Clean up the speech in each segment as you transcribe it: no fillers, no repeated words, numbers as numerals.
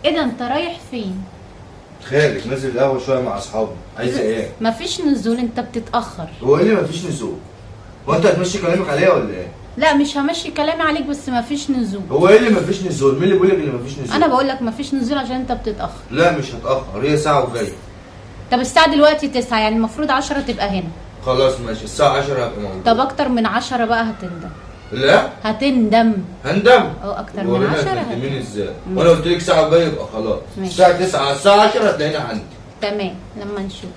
ايه ده انت رايح فين؟ خارج نازل القهوه شويه مع اصحابي. عايزه ايه؟ مفيش نزول، انت بتتأخر. هو ايه اللي مفيش نزول؟ هو انت هتمشي كلامك عليا ولا ايه؟ لا مش همشي كلامي عليك، بس مفيش نزول. هو ايه اللي مفيش نزول؟ مين اللي بيقول لك اللي مفيش نزول؟ انا بقول لك مفيش نزول عشان انت بتتأخر. لا مش هتاخر، هي ساعه وجايه. طب الساعة دلوقتي 9، يعني المفروض 10 تبقى هنا. خلاص ماشي، الساعه 10 هبقى موجود. طب اكتر من 10 بقى هتندم. لا هتندم. هندم. او اكتر من ورينا 10 هتندمين هتندم. ازاي؟ وانا قلت لك ساعه وجايه يبقى خلاص. ماشي. الساعه 9 على الساعه 10 هتلاقيني عندي. تمام لما نشوف.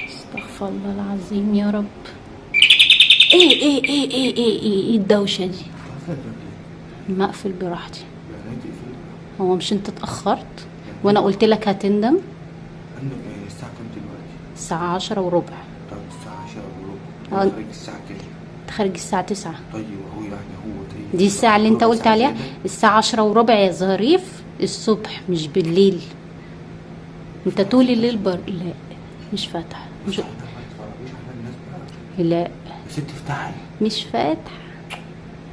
استغفر الله العظيم يا رب. ايه الدوشة دي؟ ما اقفل براحتي. هو مش انت اتأخرت وانا قلت لك هتندم؟ عندك ايه؟ الساعه كام دلوقتي؟ الساعة 10 وربع. طب الساعه 10 اه. وربع. خارج الساعه كام؟ انت خارج الساعة 9. طيب هو يعني هو طيب دي الساعة اللي انت ربع قلت ساعة عليها. زيادة؟ الساعة 10 وربع يا ظريف، الصبح مش بالليل. انت طول الليل لا مش فاتحة. مش... ما تتفرجيش على الناس بقى. لا يا ست افتحي. مش فاتحة.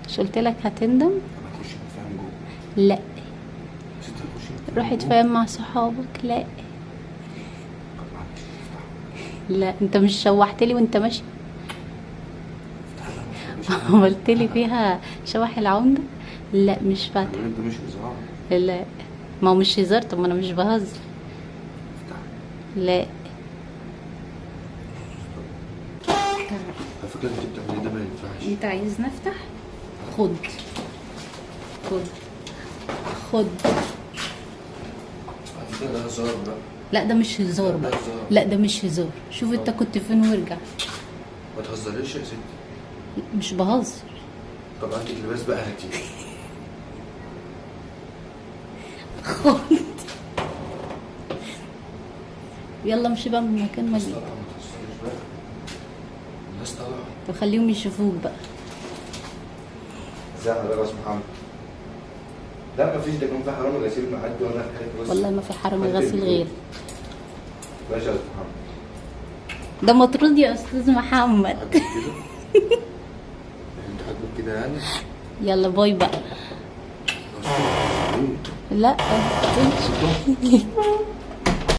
مش قلت لك هتندم؟ طب هتخشي نتفاهم جوه. لا يا ست هتخشي نتفاهم روح جوه. اتفاهم مع صحابك. لا طب معلش افتحي. لا انت مش شوحت لي وانت ماشي. افتحي بقى، ما تتفرجيش على قلت لي فيها شوح العمدة. لا مش فاتحة. الولاد ده مش هزار. لا ما هو مش هزار. طب ما انا مش بهزر. افتحي. لا على فكره اللي انت بتعمليه ده ما ينفعش. انت عايزني افتح؟ خد خد خد. على فكره ده هزار بقى. لا ده مش هزار بقى. ده هزار. لا ده مش هزار. شوف انت كنت فين وارجع. ما تهزريش يا ستي. مش بهزر. طب عندك لباس بقى هاتيه. خد. يلا امشي بقى من مكان ما الناس جيت. طالعه، ما تهزريش بقى. الناس طالعه. طب خليهم يشوفوك بقى. ازاي حضرتك يا استاذ محمد؟ لا مفيش، ده كان في حرامي غسيل معدي وانا حكيت بس. والله ما في حرامي غسيل غير. ماشي يا استاذ محمد. ده مطرود يا استاذ محمد. حاجة كده؟ انت حاجة كده يعني؟ يلا باي بقى. إيه؟ لا